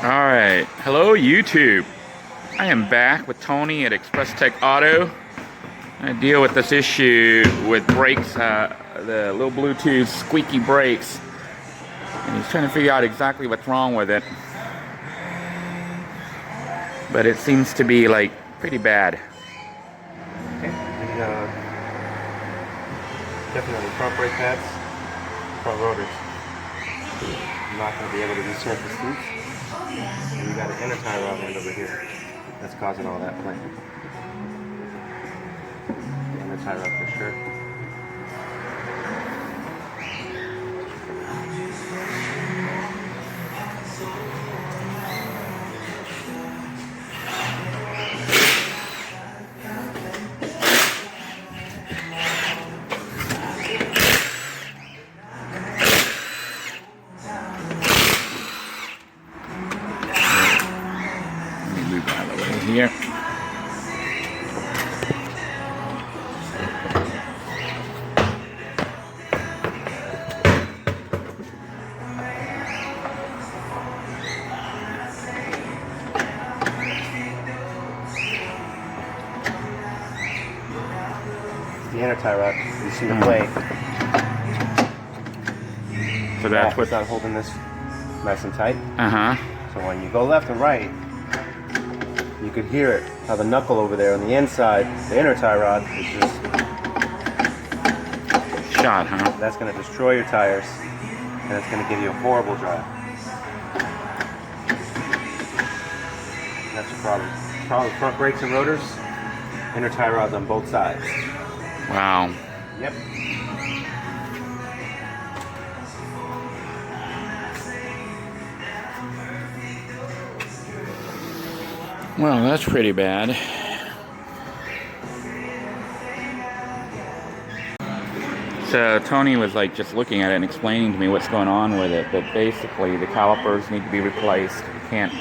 Alright, hello YouTube. I am back with Tony at Express Tech Auto. I deal with this issue with brakes, the little Bluetooth squeaky brakes. And he's trying to figure out exactly what's wrong with it. But it seems to be like pretty bad. Okay, definitely front brake pads, front rotors. I'm not going to be able to resurface these. And we got an inner tie rod end over here that's causing all that play. The inner tie rod for sure. Here. The inner tie rod. You see the play. So that's what's not holding this nice and tight. So when you go left and right, you could hear it, how the knuckle over there on the inside, the inner tie rod, is just shot, huh? That's going to destroy your tires, and it's going to give you a horrible drive. That's the problem. Problem, front brakes and rotors, inner tie rods on both sides. Wow. Yep. Well, that's pretty bad. So Tony was like just looking at it and explaining to me what's going on with it, but basically the calipers need to be replaced. You can't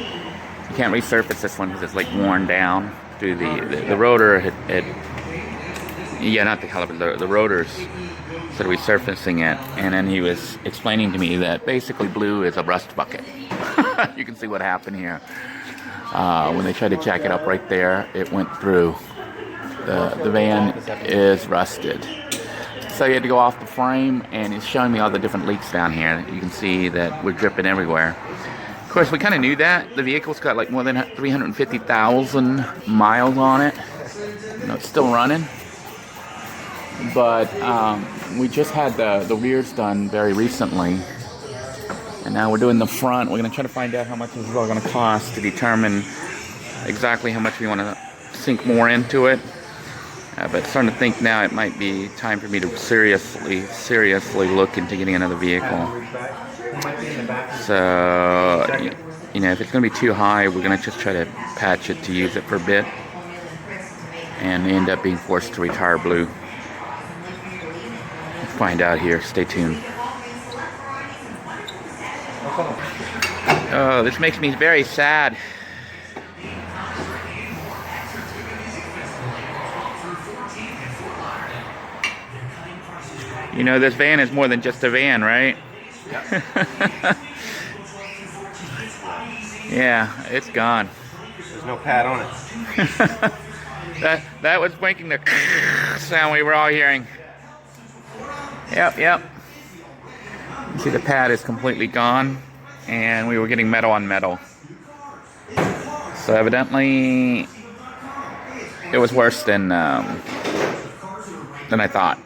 resurface this one because it's like worn down through the rotor had yeah, not the calipers, the rotors started resurfacing it, and then he was explaining to me that basically blue is a rust bucket. You can see what happened here. When they tried to jack it up right there, it went through. The van is rusted. So you had to go off the frame, and it's showing me all the different leaks down here. You can see that we're dripping everywhere. Of course, we kind of knew that. The vehicle's got like more than 350,000 miles on it. You know, it's still running. But we just had the rears done very recently. And now we're doing the front. We're going to try to find out how much this is all going to cost to determine exactly how much we want to sink more into it. But starting to think now it might be time for me to seriously look into getting another vehicle. So, you know, if it's going to be too high, we're going to just try to patch it to use it for a bit. And end up being forced to retire blue. Let's find out here. Stay tuned. Oh, this makes me very sad. You know, this van is more than just a van, right? Yep. Yeah, it's gone. There's no pad on it. that was making the sound we were all hearing. Yep. You see the pad is completely gone, and we were getting metal on metal. So evidently, it was worse than I thought.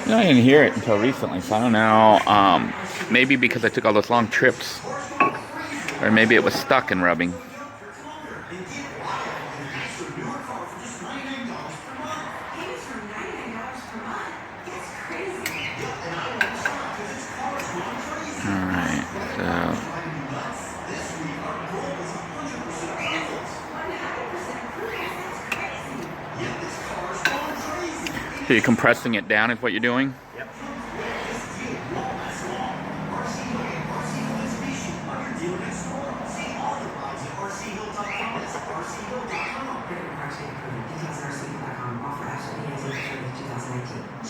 You know, I didn't hear it until recently, so I don't know. Maybe because I took all those long trips, or maybe it was stuck and rubbing. Alright, so you're compressing it down is what you're doing? Yep.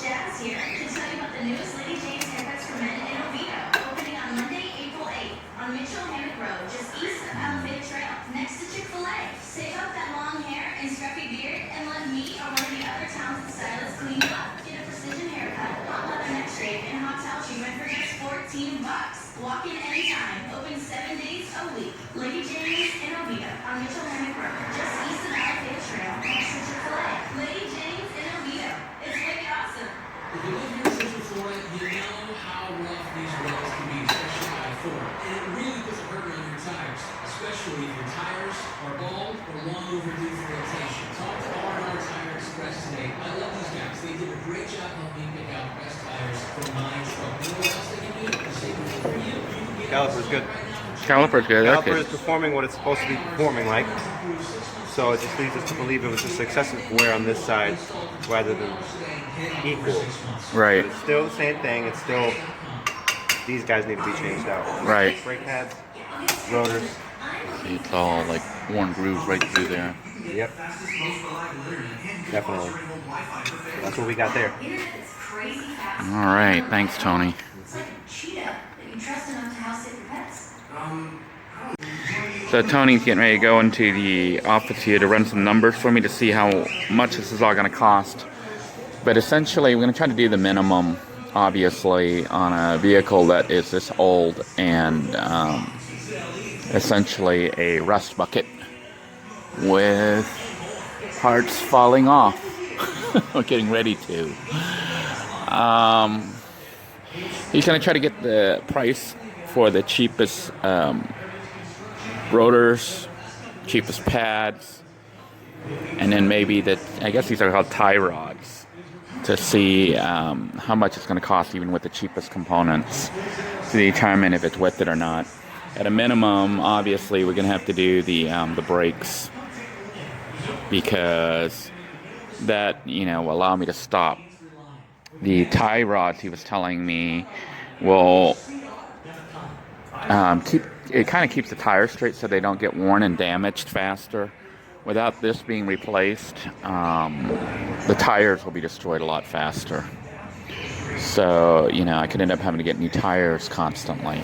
Jazz here to tell you about the newest Lady Jane's haircuts for men in Oviedo, opening on Monday, April 8th. on Mitchell Hammock Road, just east of Elevated Trail, next to Chick-fil-A. Save up that long hair and scruffy beard and let me or one of the other talented stylists clean you up. Get a precision haircut, hot leather neck shave, and hot towel treatment for just $14. Walk in anytime, open 7 days a week. Lady Jane's in Oviedo on Mitchell Hammock Road, just east of Elevated Trail, next to Chick-fil-A. Lady Jane's in Oviedo. It's wicked awesome. If you live here in Central Florida, you know how rough these roads can be, especially I-4. And it really puts a hurt on your tires, especially if your tires are bald or long overdue for rotation. Talk to R&R Tire Express today. I love these guys. They did a great job helping me pick out the best tires for my truck. You know what else they can do? They're saving it for you. You can get Caliper's good. Caliper's good. Caliper Okay. is performing what it's supposed to be performing like. So it just leads us to believe it was just excessive wear on this side rather than equal. Right. But it's still the same thing. It's still, these guys need to be changed out. Right. Brake pads, rotors. See, it's all like worn grooves right through there. Yep. Definitely. So that's what we got there. Internet is crazy fast. All right. Thanks, Tony. It's like a cheetah that you trust enough to house sit your pets. So Tony's getting ready to go into the office here to run some numbers for me to see how much this is all going to cost. But essentially, we're going to try to do the minimum, obviously, on a vehicle that is this old and essentially a rust bucket with parts falling off. We're getting ready to. He's going to try to get the price for the cheapest rotors, cheapest pads, and then maybe I guess these are called tie rods, to see how much it's going to cost even with the cheapest components to determine if it's worth it or not. At a minimum, obviously, we're going to have to do the brakes, because that, will allow me to stop. The tie rods, he was telling me, will it kind of keeps the tires straight so they don't get worn and damaged faster. Without this being replaced, the tires will be destroyed a lot faster. So, I could end up having to get new tires constantly,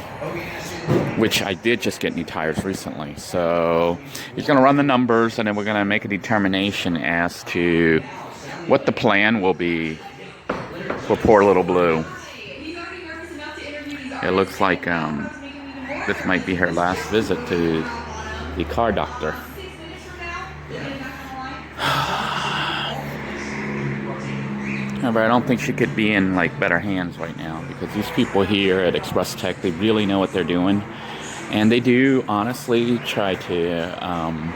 which I did just get new tires recently. So he's going to run the numbers, and then we're going to make a determination as to what the plan will be for poor little Blue. It looks like this might be her last visit to the car doctor. But I don't think she could be in better hands right now, because these people here at Express Tech, they really know what they're doing, and they do honestly try to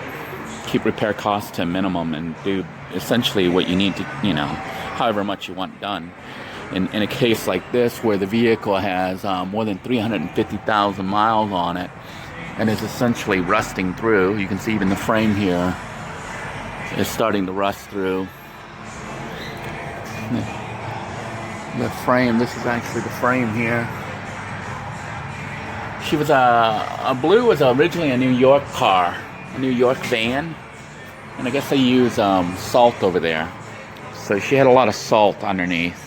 keep repair costs to a minimum and do essentially what you need to, however much you want done. In a case like this, where the vehicle has more than 350,000 miles on it and is essentially rusting through, you can see even the frame here is starting to rust through. The frame, this is actually the frame here. She was a Blue was originally a New York car, a New York van, and I guess they use salt over there. So she had a lot of salt underneath.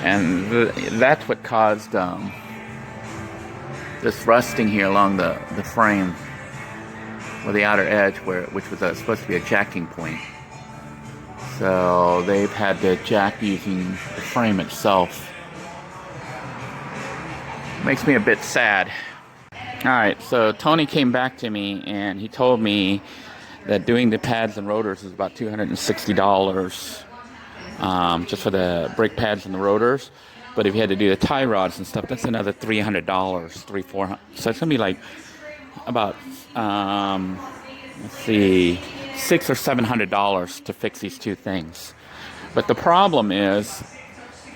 And that's what caused this rusting here along the frame, or the outer edge, which was supposed to be a jacking point. So they've had to jack using the frame itself. Makes me a bit sad. Alright, so Tony came back to me and he told me that doing the pads and rotors is about $260. Just for the brake pads and the rotors. But if you had to do the tie rods and stuff, that's another $300, $400. So it's gonna be about $600 or $700 to fix these two things. But the problem is,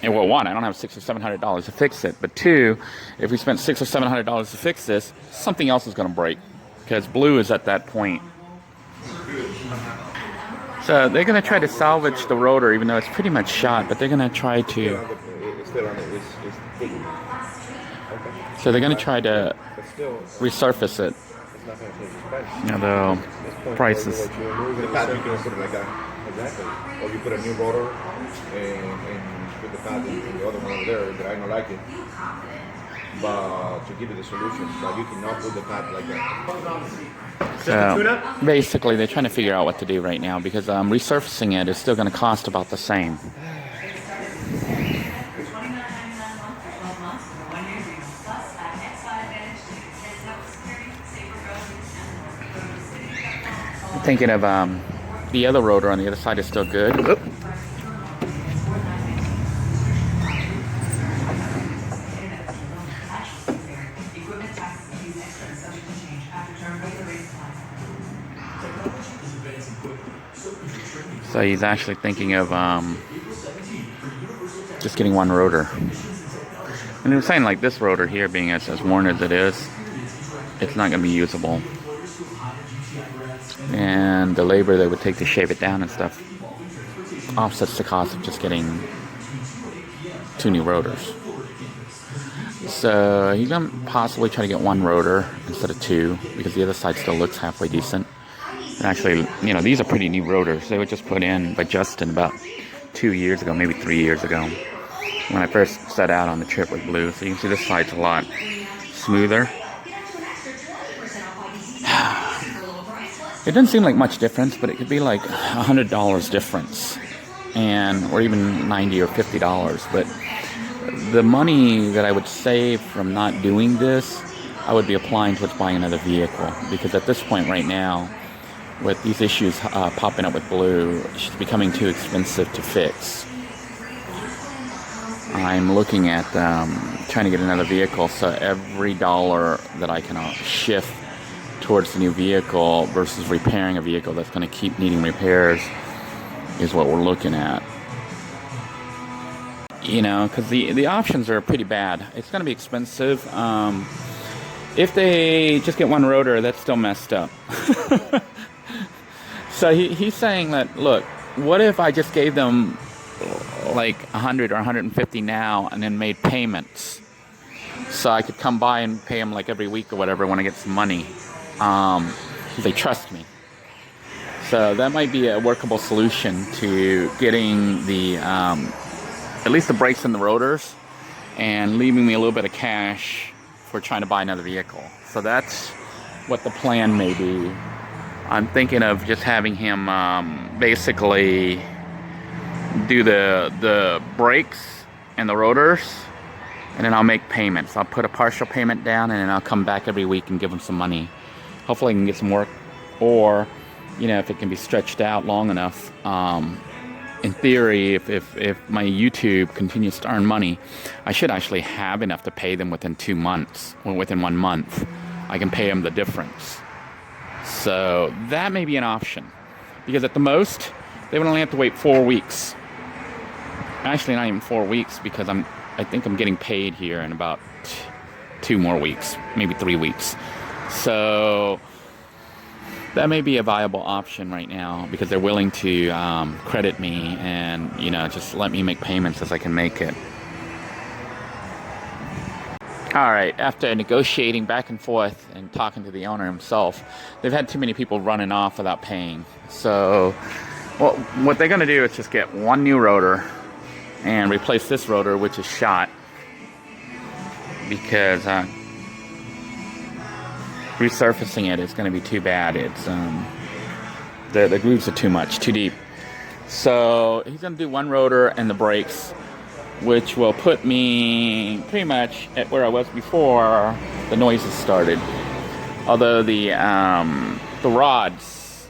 well, one, I don't have $600 or $700 to fix it. But two, if we spent $600 or $700 to fix this, something else is gonna break, because Blue is at that point. So they're going to try to salvage the rotor, even though it's pretty much shot, but they're going to try to... So they're going to try to resurface it. The prices. The pad, you can put it like that. Exactly. Or you put a new rotor and put the pad in the other one over there, but I don't like it. but to give you the solution, but you cannot put the pad like that. So basically, they're trying to figure out what to do right now because resurfacing it is still going to cost about the same. I'm thinking of the other rotor on the other side is still good. Oop. So he's actually thinking of just getting one rotor. And he was saying like this rotor here, being as worn as it is, it's not going to be usable. And the labor they would take to shave it down and stuff offsets the cost of just getting 2 new rotors. So he's going to possibly try to get 1 rotor instead of 2 because the other side still looks halfway decent. And actually, you know, these are pretty new rotors. They were just put in by Justin about 2 years ago, maybe 3 years ago, when I first set out on the trip with Blue. So you can see this side's a lot smoother. It doesn't seem like much difference, but it could be like $100 difference, or even $90 or $50. But the money that I would save from not doing this, I would be applying towards buying another vehicle, because at this point right now, with these issues popping up with Blue, it's becoming too expensive to fix. I'm looking at trying to get another vehicle, so every dollar that I can shift towards the new vehicle versus repairing a vehicle that's going to keep needing repairs is what we're looking at. You know, because the options are pretty bad. It's going to be expensive. If they just get 1 rotor, that's still messed up. So he's saying that, look, what if I just gave them like 100 or 150 now and then made payments? So I could come by and pay them like every week or whatever when I get some money. They trust me. So that might be a workable solution to getting the at least the brakes and the rotors, and leaving me a little bit of cash for trying to buy another vehicle. So that's what the plan may be. I'm thinking of just having him basically do the brakes and the rotors, and then I'll make payments. I'll put a partial payment down, and then I'll come back every week and give him some money. Hopefully I can get some work, or, you know, if it can be stretched out long enough. In theory, if my YouTube continues to earn money, I should actually have enough to pay them within 2 months, or within 1 month. I can pay them the difference. So that may be an option, because at the most, they would only have to wait 4 weeks. Actually, not even 4 weeks, because I think I'm getting paid here in about 2 more weeks, maybe 3 weeks. So that may be a viable option right now, because they're willing to credit me and, you know, just let me make payments as I can make it. All right, after negotiating back and forth and talking to the owner himself, they've had too many people running off without paying. So what they're going to do is just get 1 new rotor and replace this rotor, which is shot, because resurfacing it is going to be too bad. It's the grooves are too much, too deep. So he's going to do 1 rotor and the brakes, which will put me pretty much at where I was before the noises started. Although the rods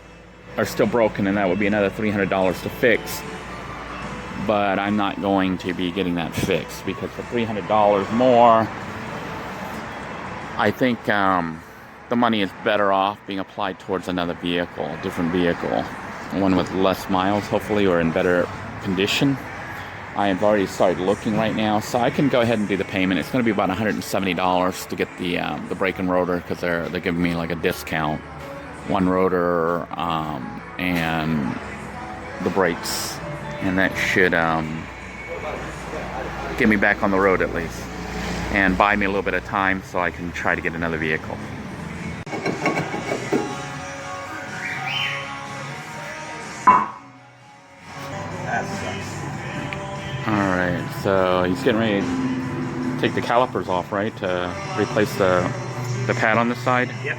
are still broken, and that would be another $300 to fix. But I'm not going to be getting that fixed, because for $300 more, I think the money is better off being applied towards another vehicle, a different vehicle, one with less miles, hopefully, or in better condition. I have already started looking right now, so I can go ahead and do the payment. It's going to be about $170 to get the brake and rotor, because they're giving me like a discount. 1 rotor and the brakes, and that should get me back on the road at least, and buy me a little bit of time so I can try to get another vehicle. Alright, so he's getting ready take the calipers off, right? To replace the pad on the side. Yep.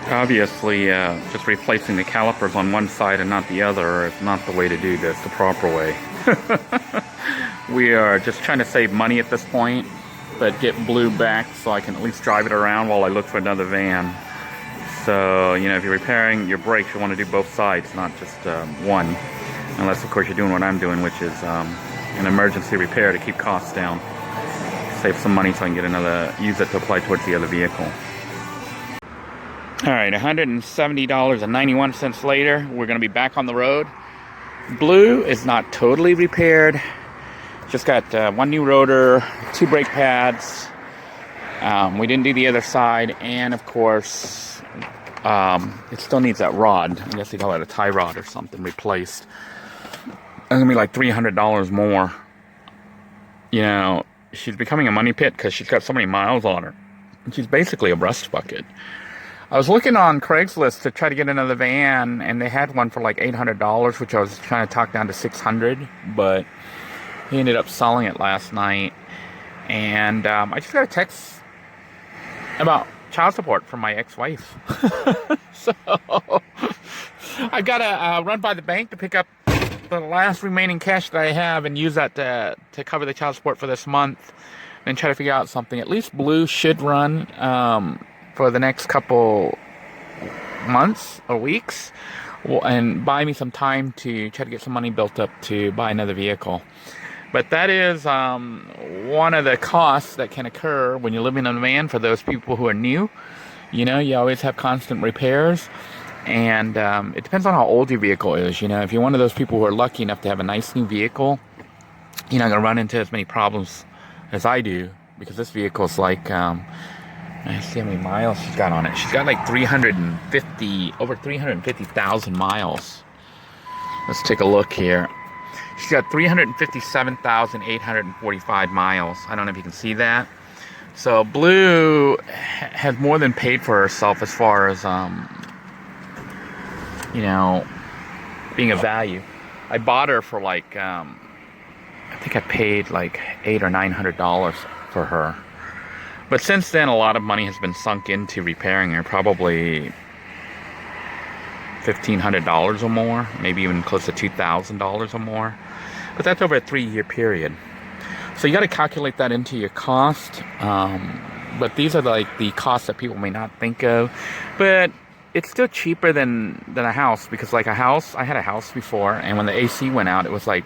Obviously, just replacing the calipers on one side and not the other is not the way to do this the proper way. We are just trying to save money at this point, but get Blue back so I can at least drive it around while I look for another van. So, you know, if you're repairing your brakes, you want to do both sides, not just one. Unless, of course, you're doing what I'm doing, which is an emergency repair to keep costs down. Save some money so I can get another, use it to apply towards the other vehicle. Alright, $170.91 later, we're going to be back on the road. Blue is not totally repaired. Just got one new rotor, 2 brake pads. We didn't do the other side, and of course, it still needs that rod. I guess they call it a tie rod or something replaced. It's going to be like $300 more. You know, she's becoming a money pit because she's got so many miles on her. And she's basically a rust bucket. I was looking on Craigslist to try to get another van, and they had one for like $800, which I was trying to talk down to $600, but he ended up selling it last night. And I just got a text about child support from my ex-wife. So I gotta run by the bank to pick up the last remaining cash that I have and use that to cover the child support for this month, and try to figure out something. At least Blue should run for the next couple months or weeks, and buy me some time to try to get some money built up to buy another vehicle. But that is one of the costs that can occur when you're living in a van for those people who are new. You know, you always have constant repairs, and it depends on how old your vehicle is. You know, if you're one of those people who are lucky enough to have a nice new vehicle, you're not going to run into as many problems as I do, because this vehicle is like, I see how many miles she's got on it. She's got like over 350,000 miles. Let's take a look here. She's got 357,845 miles. I don't know if you can see that. So Blue has more than paid for herself as far as, you know, being of value. I bought her for like, I think I paid like $800 or $900 for her. But since then, a lot of money has been sunk into repairing her, probably $1,500 or more, maybe even close to $2,000 or more. But that's over a 3-year period. So you got to calculate that into your cost. But these are like the costs that people may not think of. But it's still cheaper than a house, because like a house, I had a house before, and when the AC went out, it was like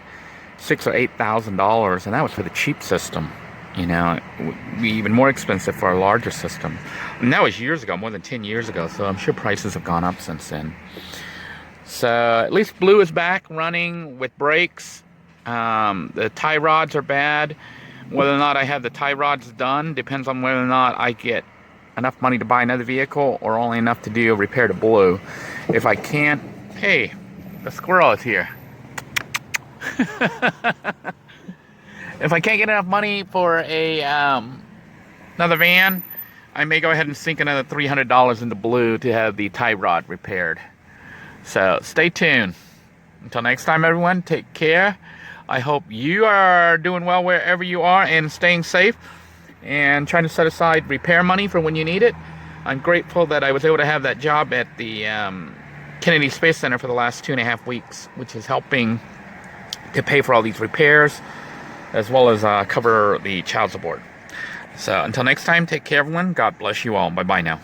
$6,000 or $8,000, and that was for the cheap system. You know, it would be even more expensive for a larger system. And that was years ago, more than 10 years ago, so I'm sure prices have gone up since then. So at least Blue is back running with brakes. The tie rods are bad. Whether or not I have the tie rods done depends on whether or not I get enough money to buy another vehicle, or only enough to do a repair to Blue. If I can't, hey, the squirrel is here. If I can't get enough money for a another van, I may go ahead and sink another $300 into Blue to have the tie rod repaired. So stay tuned. Until next time, everyone, take care. I hope you are doing well wherever you are and staying safe and trying to set aside repair money for when you need it. I'm grateful that I was able to have that job at the Kennedy Space Center for the last 2.5 weeks, which is helping to pay for all these repairs. as well as cover the child support. So until next time, take care, everyone. God bless you all. Bye-bye now.